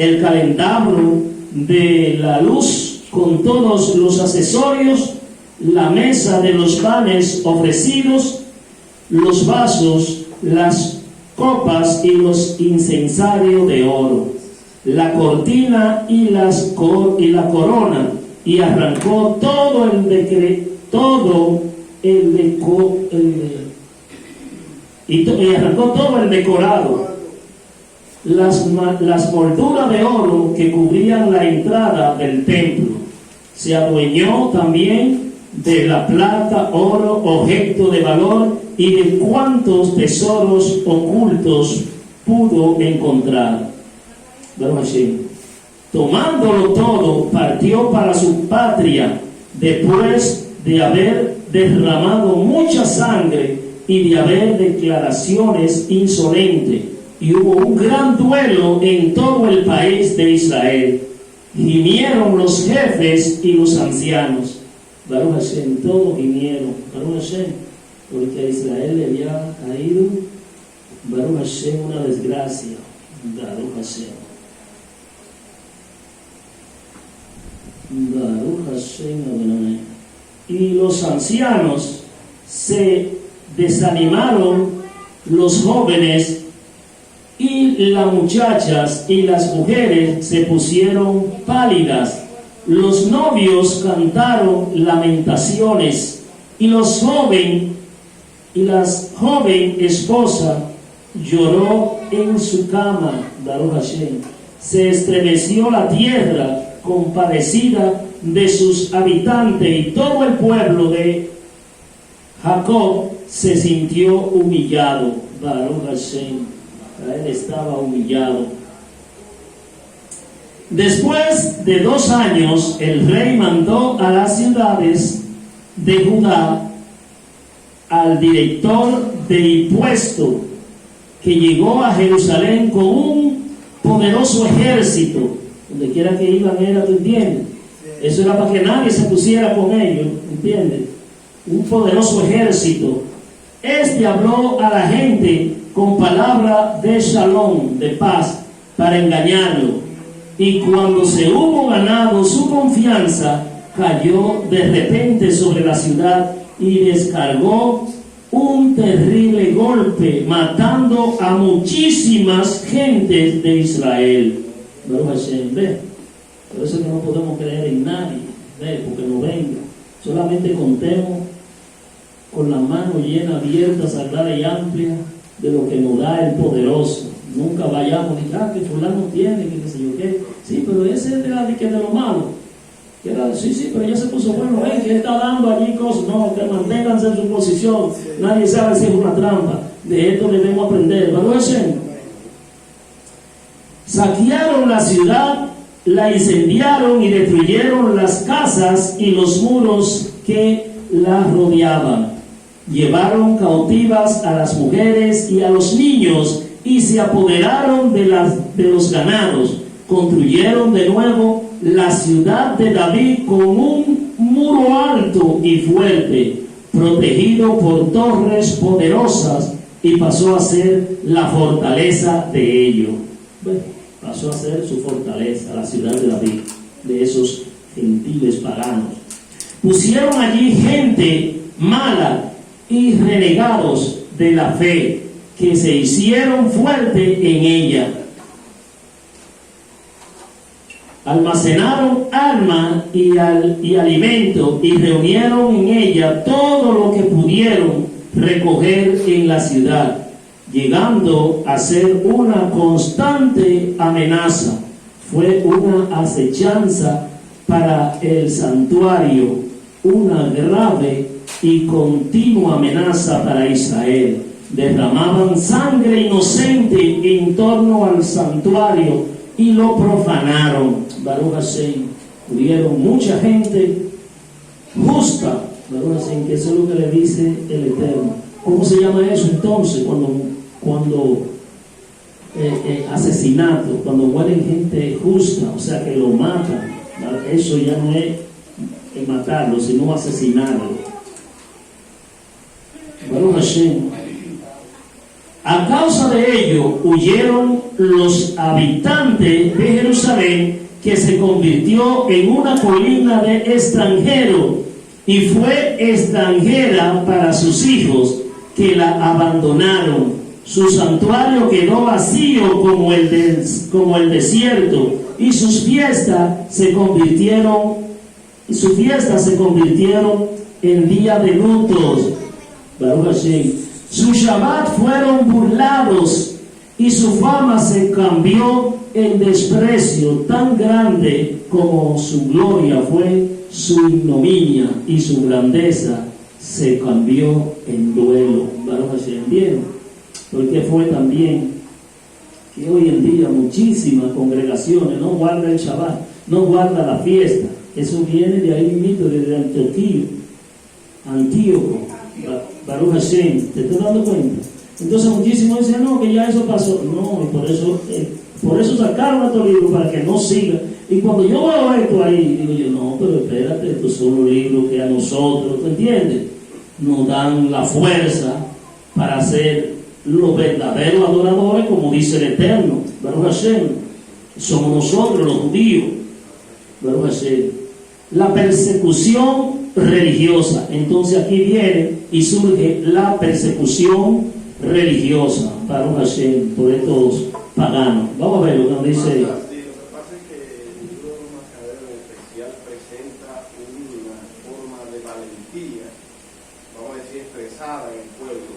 el candelabro de la luz con todos los accesorios, la mesa de los panes ofrecidos, los vasos, las copas y los incensarios de oro, la cortina y la corona, y arrancó todo el decorado, las molduras de oro que cubrían la entrada del templo. Se adueñó también de la plata, oro, objeto de valor, y de cuantos tesoros ocultos pudo encontrar. Tomándolo todo, partió para su patria, después de haber derramado mucha sangre y de haber declaraciones insolentes. Y hubo un gran duelo en todo el país de Israel. Gimieron los jefes y los ancianos. Baruch Hashem, todos gimieron. Baruch Hashem, porque a Israel le había caído, Baruch Hashem, una desgracia. Baruch Hashem. Baruch Hashem Adonai. Y los ancianos se desanimaron, los jóvenes y las muchachas y las mujeres se pusieron pálidas. Los novios cantaron lamentaciones, y las joven esposa lloró en su cama. Baruch Hashem. Se estremeció la tierra compadecida de sus habitantes, y todo el pueblo de Jacob se sintió humillado. Baruch Hashem. Él estaba humillado. Después de 2 años, el rey mandó a las ciudades de Judá al director de impuesto, que llegó a Jerusalén con un poderoso ejército. Donde quiera que iban era, ¿tú entiendes? Eso era para que nadie se pusiera con ellos, ¿entiendes? Un poderoso ejército. Este habló a la gente con palabra de shalom, de paz, para engañarlo. Y cuando se hubo ganado su confianza, cayó de repente sobre la ciudad y descargó un terrible golpe, matando a muchísimas gentes de Israel. Baruch Hashem, ve. Por eso que no podemos creer en nadie, ve, porque no venga. Solamente contemos con la mano llena, abierta, sagrada y amplia de lo que nos da el poderoso. Nunca vayamos y que fulano tiene, que qué sé yo qué. Sí, pero ese es de lo malo. Sí, pero ya se puso bueno, que él está dando allí cosas. No, que manténganse en su posición. Nadie sabe si es una trampa. De esto debemos aprender. ¿Verdad? Saquearon la ciudad, la incendiaron y destruyeron las casas y los muros que la rodeaban. Llevaron cautivas a las mujeres y a los niños y se apoderaron de los ganados. Construyeron de nuevo la ciudad de David con un muro alto y fuerte, protegido por torres poderosas, y pasó a ser la fortaleza de ellos. Bueno, pasó a ser su fortaleza, la ciudad de David, de esos gentiles paganos. Pusieron allí gente mala y renegados de la fe, que se hicieron fuertes en ella. Almacenaron armas y alimento, y reunieron en ella todo lo que pudieron recoger en la ciudad, llegando a ser una constante amenaza. Fue una acechanza para el santuario, una grave y continua amenaza para Israel. Derramaban sangre inocente en torno al santuario y lo profanaron. Baruch Hashem. Murieron mucha gente justa. Baruch Hashem, que eso es lo que le dice el Eterno. ¿Cómo se llama eso entonces? Cuando asesinato, cuando mueren gente justa, o sea que lo matan. Eso ya no es matarlo, sino asesinarlo. Baruch Hashem. A causa de ello, huyeron los habitantes de Jerusalén, que se convirtió en una colina de extranjero, y fue extranjera para sus hijos, que la abandonaron. Su santuario quedó vacío como el desierto, y sus fiestas se convirtieron en día de lutos. Baruch Hashem. Sus Shabbat fueron burlados, y su fama se cambió en desprecio. Tan grande como su gloria fue su ignominia, y su grandeza se cambió en duelo. Baruch Hashem. Bien, porque fue también que hoy en día muchísimas congregaciones no guardan el Shabbat, no guardan la fiesta. Eso viene de ahí mismo, desde Antíoco. Baruch Hashem, ¿te estás dando cuenta? Entonces muchísimos dicen, no, que ya eso pasó. No, y por eso sacaron estos libros, para que no siga. Y cuando yo veo esto ahí, digo yo, no, pero espérate, estos son los libros que a nosotros, ¿tú entiendes?, nos dan la fuerza para ser los verdaderos adoradores, como dice el Eterno. Baruch Hashem, somos nosotros los judíos. Baruch Hashem. La persecución religiosa. Entonces aquí viene y surge la persecución religiosa, Baruch Hashem, por estos paganos. Vamos a ver lo que nos dice. Sí, lo que pasa es que el libro de los Macabeos en especial presenta una forma de valentía, vamos a decir, expresada en el pueblo,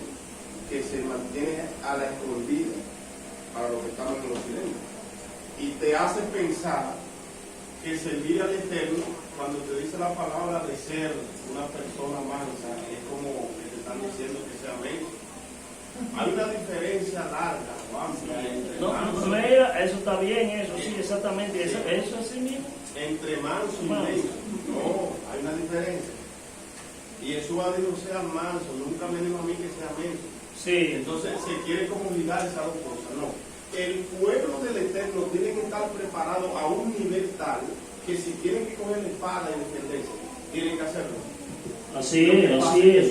que se mantiene a la escondida para los que estamos en el occidente, y te hace pensar que servir al Eterno, cuando te dice la palabra de ser una persona mansa, es como que te están diciendo que sea menso. Hay una diferencia larga o amplia entre manso. Mira, eso está bien, eso sí, exactamente, eso así mismo. Entre manso y menso. No, hay una diferencia. Y Jesús dijo, sea manso, nunca me dijo a mí que sea menso. Sí. Entonces se quiere como ligar esas dos cosas. No. El pueblo del Eterno tiene que estar preparado a un nivel tal que si tienen que coger la espada y defenderse, tienen que hacerlo. Así es, así es.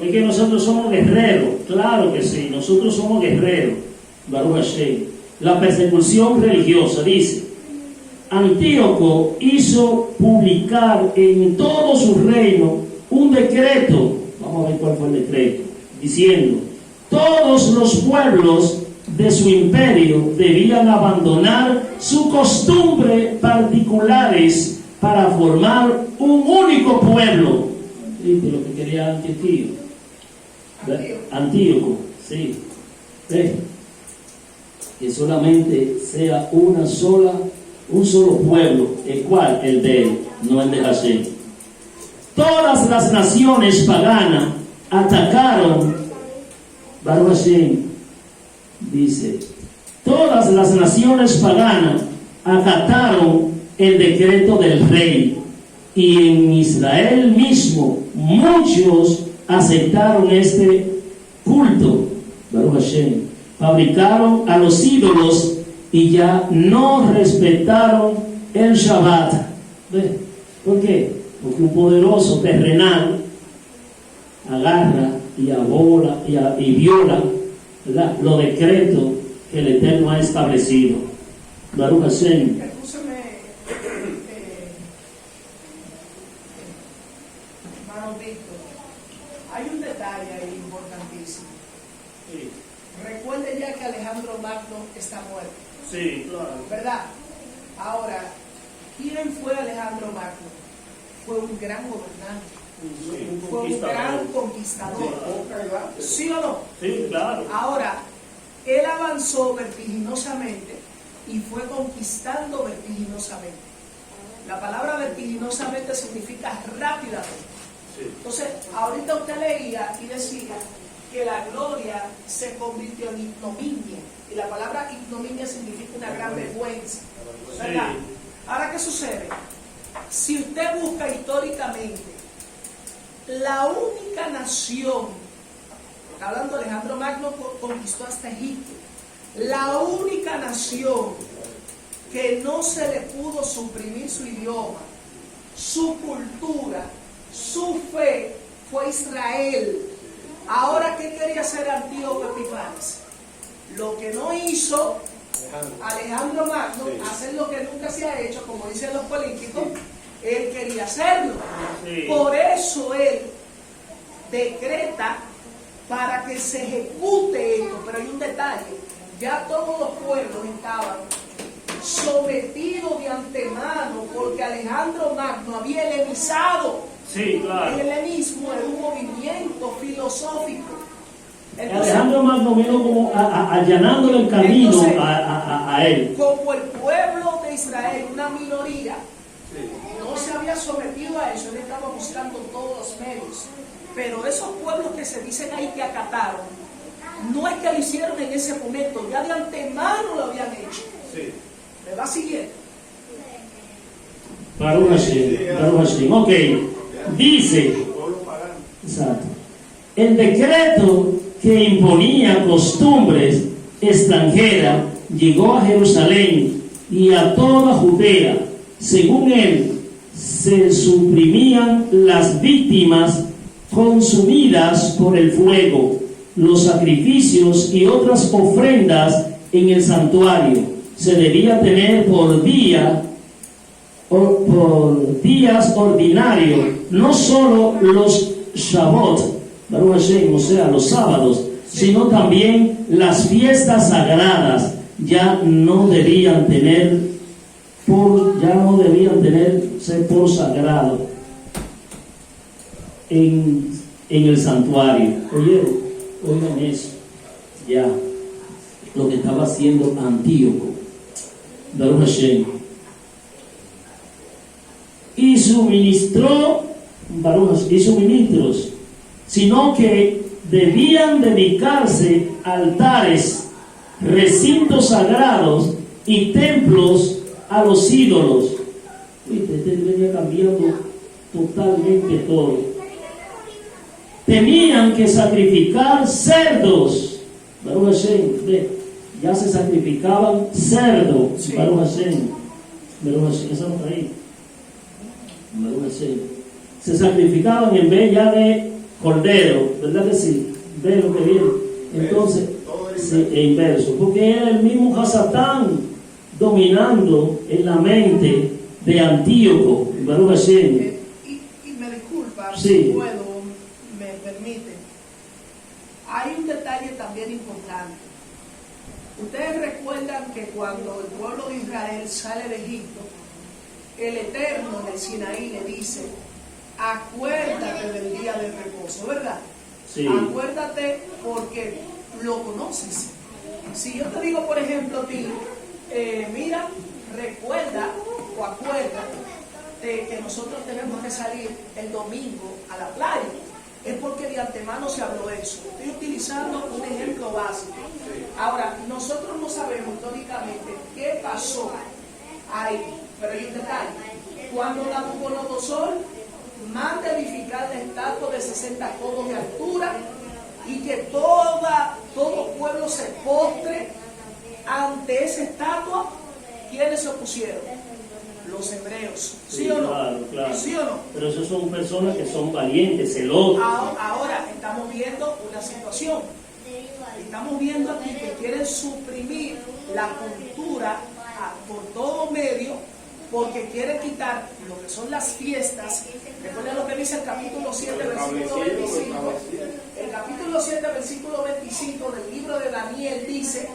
Es que nosotros somos guerreros, claro que sí, nosotros somos guerreros. Baruch Hashem. La persecución religiosa, dice, Antíoco hizo publicar en todo su reino un decreto, vamos a ver cuál fue el decreto, diciendo, todos los pueblos de su imperio debían abandonar su costumbre particulares para formar un único pueblo. ¿Viste lo que quería Antíoco? Sí. ¿Ves? Que solamente sea un solo pueblo, el cual, el de él, no el de Hashem. Todas las naciones paganas atacaron, Baruch Hashem, dice, todas las naciones paganas acataron el decreto del rey, y en Israel mismo muchos aceptaron este culto. Baruch Hashem. Fabricaron a los ídolos y ya no respetaron el Shabbat. ¿Ves? ¿Por qué? Porque un poderoso terrenal agarra y abola y viola, ¿verdad?, los decretos que el Eterno ha establecido. Baruch Hashem. Hermano Víctor, hay un detalle ahí importantísimo. Sí. Recuerde ya que Alejandro Magno está muerto. Sí, claro. ¿Verdad? Ahora, ¿quién fue Alejandro Magno? Fue un gran gobernante. Sí, fue un gran conquistador. ¿Sí o no? Sí, claro. Ahora, él avanzó vertiginosamente y fue conquistando vertiginosamente. La palabra vertiginosamente significa rápidamente. Sí. Entonces, ahorita usted leía y decía que la gloria se convirtió en ignominia. Y la palabra ignominia significa una gran vergüenza. ¿Verdad? Sí. Ahora, ¿qué sucede? Si usted busca históricamente, la única nación, está hablando Alejandro Magno, conquistó hasta Egipto, la única nación que no se le pudo suprimir su idioma, su cultura, su fe, fue Israel. Ahora, ¿qué quería hacer Antíoco Epifanes? Lo que no hizo Alejandro. Alejandro Magno, Sí. hacer lo que nunca se ha hecho, como dicen los políticos, él quería hacerlo. Sí. Por eso él decreta para que se ejecute esto. Pero hay un detalle, ya todos los pueblos estaban sometidos de antemano porque Alejandro Magno había helenizado. Sí, claro. El helenismo era un movimiento filosófico. Entonces, Alejandro Magno vino como allanándole el camino Entonces, a él. como el pueblo de Israel, una minoría, Sí. no se había sometido a eso, él estaba buscando todos los medios. Pero esos pueblos que se dicen ahí que acataron, no es que lo hicieron en ese momento, ya de antemano lo habían hecho. Sí. ¿Me va siguiendo? Baruch Hashem, Baruch Hashem. Ok, dice, Pueblo pagano. exacto, el decreto que imponía costumbres extranjeras llegó a Jerusalén y a toda Judea. Según él, se suprimían las víctimas consumidas por el fuego, los sacrificios y otras ofrendas en el santuario. Se debía tener por días ordinarios, no solo los Shabbat, Baruch Hashem, o sea, los sábados, sino también las fiestas sagradas. Ya no debían ser por sagrado en el santuario. Oigan eso, ya lo que estaba haciendo Antíoco, Baruch Hashem, y suministró y suministros, sino que debían dedicarse altares, recintos sagrados y templos a los ídolos. Este venía cambiando totalmente todo. Tenían que sacrificar cerdos. Baruch Hashem, ya se sacrificaban cerdos. Sí. Baruch Hashem, eso no está ahí. Baruch Hashem. Se sacrificaban en vez ya de cordero, ¿verdad que sí? Ve lo que viene. Entonces, Todo era sí, es inverso, porque era el mismo Hasatán dominando en la mente de Antíoco, Baruch Hashem. Y me disculpa, Sí. si puedo, me permite. Hay un detalle también importante. Ustedes recuerdan que cuando el pueblo de Israel sale de Egipto, el Eterno del Sinaí le dice: acuérdate del día del reposo, ¿verdad? Sí. Acuérdate porque lo conoces. Si yo te digo, por ejemplo, a ti, mira, recuerda o acuérdate de que nosotros tenemos que salir el domingo a la playa, es porque de antemano se habló eso. Estoy utilizando un ejemplo básico. Ahora, nosotros no sabemos históricamente qué pasó ahí, pero hay un detalle. Cuando Nabucodonosor manda edificar la estatua de 60 codos de altura y que todo pueblo se postre ante esa estatua, ¿quiénes se opusieron? Los hebreos, ¿sí o no? Claro. ¿Sí o no? Pero esos son personas que son valientes, celosas. Ahora estamos viendo una situación. Estamos viendo aquí que quieren suprimir la cultura por todo medio, porque quieren quitar lo que son las fiestas. Recuerden lo que dice el capítulo 7, versículo 25. El capítulo 7, versículo 25 del libro de Daniel dice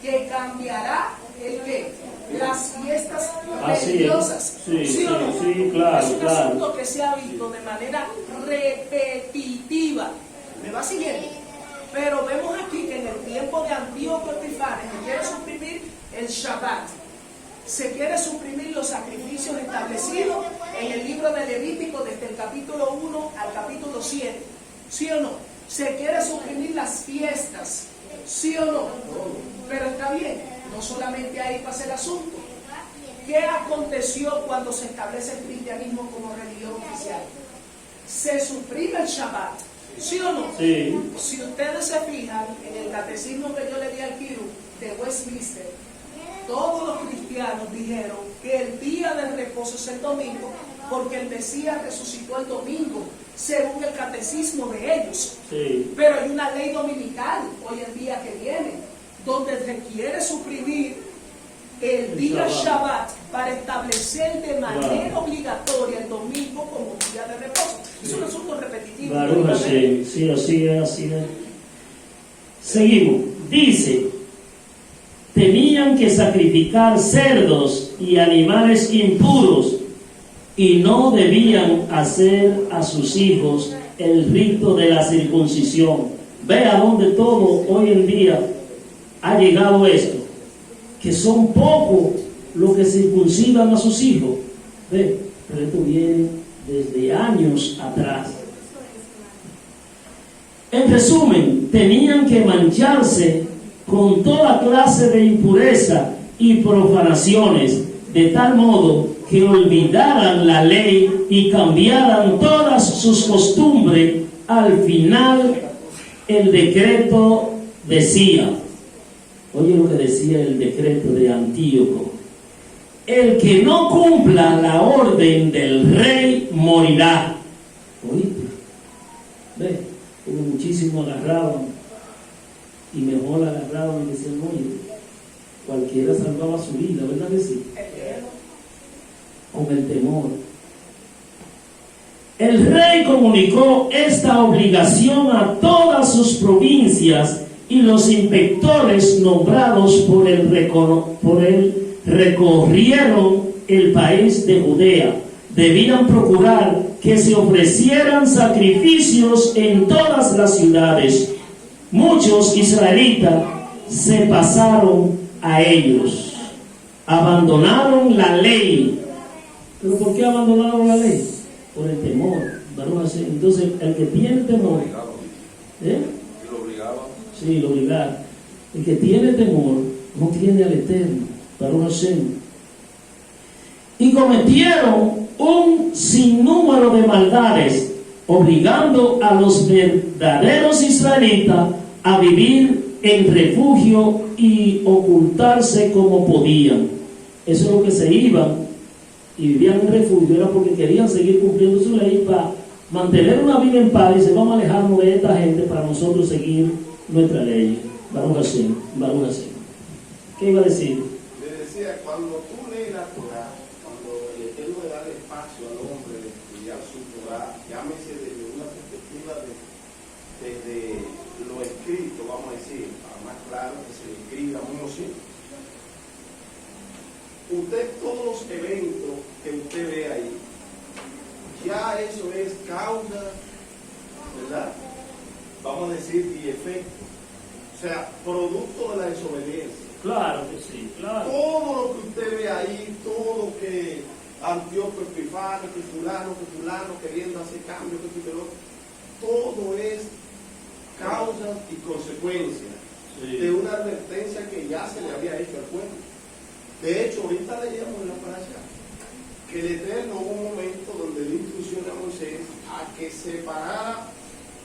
que cambiará el qué? Las fiestas religiosas. Sí, o no? sí, claro, Es un claro. asunto que se ha visto de manera repetitiva. ¿Me va siguiendo? Pero vemos aquí que en el tiempo de Antíoco Epifanes se quiere suprimir el Shabbat. Se quiere suprimir los sacrificios establecidos en el libro de Levítico desde el capítulo 1 al capítulo 7. ¿Sí o no? Se quiere suprimir las fiestas. ¿Sí o no? Pero está bien, no solamente ahí pasa el asunto. ¿Qué aconteció cuando se establece el cristianismo como religión oficial? Se suprime el Shabbat. ¿Sí o no? Sí. Si ustedes se fijan en el catecismo que yo le di al Kiru de Westminster, todos los cristianos dijeron que el día del reposo es el domingo porque el Mesías resucitó el domingo, según el catecismo de ellos. Sí. Pero hay una ley dominical hoy en día que viene. donde se quiere suprimir el día Shabbat para establecer de manera obligatoria el domingo como día de reposo. Es un asunto repetitivo. Baruch Hashem. Sí, así es, así es. Seguimos. Dice, tenían que sacrificar cerdos y animales impuros y no debían hacer a sus hijos el rito de la circuncisión. Ve a dónde todo hoy en día ha llegado esto, que son pocos los que circuncidan a sus hijos. Ve, pero esto viene desde años atrás. En resumen, tenían que mancharse con toda clase de impureza y profanaciones, de tal modo que olvidaran la ley y cambiaran todas sus costumbres. Al final, el decreto decía, oye lo que decía el decreto de Antíoco: el que no cumpla la orden del rey morirá. ¿Oíste? Ve, como muchísimos agarraban, y mejor agarraban y decían, oye, cualquiera salvaba su vida, ¿verdad que sí? Con el temor. El rey comunicó esta obligación a todas sus provincias y los inspectores nombrados por él recorrieron el país de Judea. Debían procurar que se ofrecieran sacrificios en todas las ciudades. Muchos israelitas se pasaron a ellos, abandonaron la ley. ¿Pero por qué abandonaron la ley? Por el temor. Entonces, el que tiene temor, Lo obligaba. Sí, lo obligaron. El que tiene temor no tiene al Eterno. Y cometieron un sinnúmero de maldades, obligando a los verdaderos israelitas a vivir en refugio y ocultarse como podían. Eso es lo que se iban y vivían en refugio, era porque querían seguir cumpliendo su ley para mantener una vida en paz. Y se vamos a alejarnos de esta gente para nosotros seguir nuestra ley. Baruch Hashem, Baruch Hashem. ¿Qué iba a decir? Le decía, cuando tú lees la Torah, cuando el Eterno le da el espacio al hombre de estudiar su Torah, llámese desde una perspectiva desde lo escrito, vamos a decir, para más claro que se escriba muy simple. Usted, todos los eventos que usted ve ahí, ya eso es causa, ¿verdad? Vamos a decir, y efecto. O sea, producto de la desobediencia. Claro que sí, claro. Todo lo que usted ve ahí, todo lo que Antíoco Epifano, que fulano, queriendo hacer cambios, todo es causa y consecuencia de una advertencia que ya se le había hecho al pueblo. De hecho, ahorita leíamos en la parasha que el Eterno hubo un momento donde le instruyó a Moisés a que separara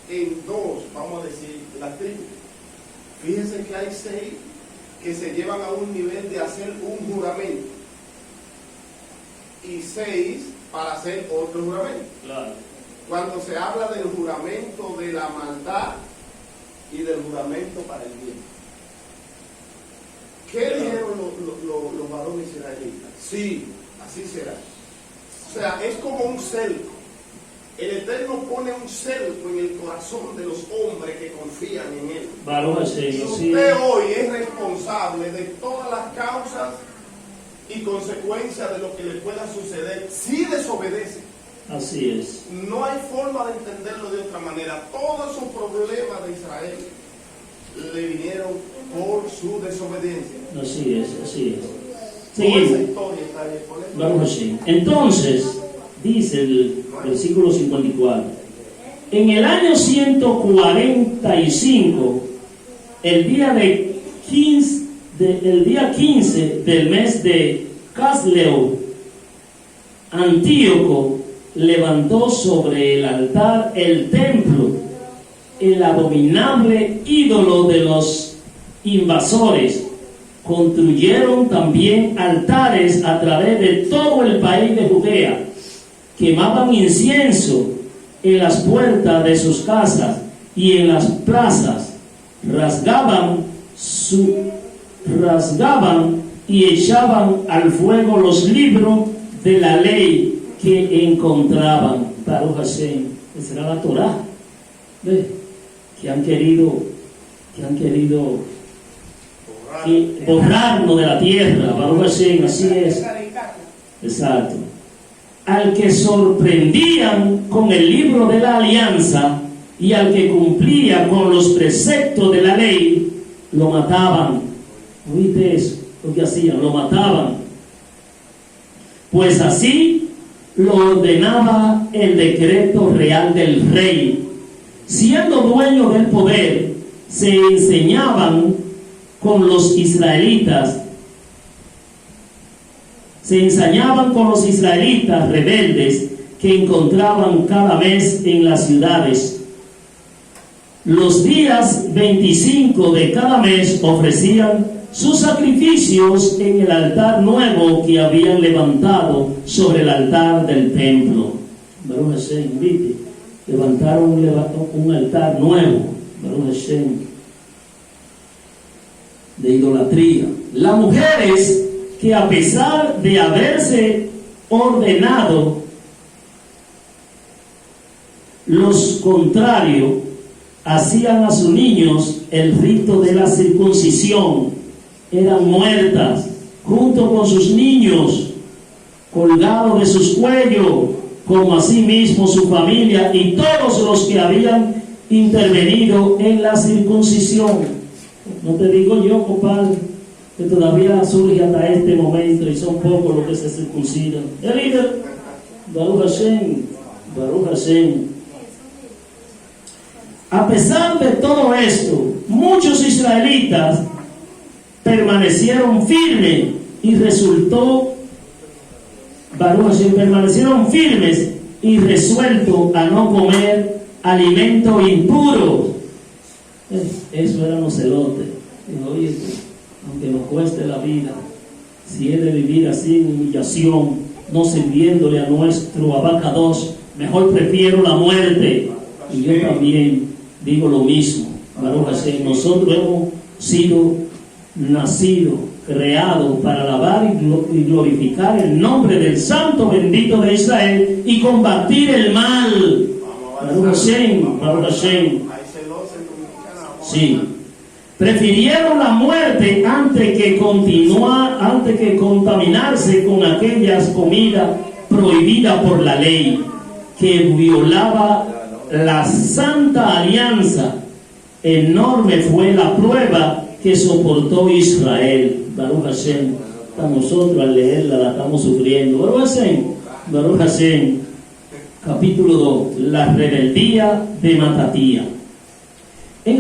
en dos, vamos a decir, las tribus. Fíjense que hay 6 que se llevan a un nivel de hacer un juramento y 6 para hacer otro juramento. Claro. Cuando se habla del juramento de la maldad y del juramento para el bien. ¿Qué dijeron los varones israelitas? Sí, así será. O sea, es como un cerco. El Eterno pone un cerco en el corazón de los hombres que confían en Él. Baruch Hashem, Si sí. usted hoy es responsable de todas las causas y consecuencias de lo que le pueda suceder, si desobedece, Así es. no hay forma de entenderlo de otra manera. Todos esos problemas de Israel le vinieron por su desobediencia. Así es, así es. Toda esa Seguimos. historia está disponible. Baruch Hashem. Entonces, dice el versículo 54, en el año 145, el día 15 del mes de Casleu, Antíoco levantó sobre el altar el templo, el abominable ídolo de los invasores. Construyeron también altares a través de todo el país de Judea. Quemaban incienso en las puertas de sus casas y en las plazas. Rasgaban rasgaban y echaban al fuego los libros de la ley que encontraban. Baruch Hashem, esa era la Torah. ¿Ve? Que han querido borrarnos de la tierra. Baruch Hashem, así es. Exacto. Al que sorprendían con el libro de la alianza y al que cumplía con los preceptos de la ley, lo mataban. ¿Oíste eso? Lo que hacían, lo mataban. Pues así lo ordenaba el decreto real del rey. Siendo dueño del poder, se ensañaban con los israelitas rebeldes que encontraban cada mes en las ciudades. Los días 25 de cada mes ofrecían sus sacrificios en el altar nuevo que habían levantado sobre el altar del templo. Baruch Hashem, ¿viste? Levantaron un altar nuevo, Baruch Hashem, de idolatría. Las mujeres que, a pesar de haberse ordenado los contrarios, hacían a sus niños el rito de la circuncisión, eran muertas junto con sus niños, colgados de sus cuellos, como asimismo su familia y todos los que habían intervenido en la circuncisión. No te digo yo, compadre, que todavía surge hasta este momento y son pocos los que se circuncidan. El líder, Baruch Hashem, Baruch Hashem. A pesar de todo esto, muchos israelitas permanecieron firmes y permanecieron firmes y resueltos a no comer alimentos impuros. Eso eran los celotes. Digo, oye, aunque nos cueste la vida, si he de vivir así en humillación, no sirviéndole a nuestro abacados, mejor prefiero la muerte. Y yo también digo lo mismo. Baruch Hashem, nosotros hemos sido nacidos, creados para alabar y glorificar el nombre del Santo bendito de Israel y combatir el mal. Baruch Hashem, Baruch Hashem. Sí. Prefirieron la muerte antes que contaminarse con aquellas comidas prohibidas por la ley, que violaba la santa alianza. Enorme fue la prueba que soportó Israel. Baruch Hashem. A nosotros al leerla la estamos sufriendo. Baruch Hashem. Baruch Hashem. Capítulo 2. La rebeldía de Matatía. En la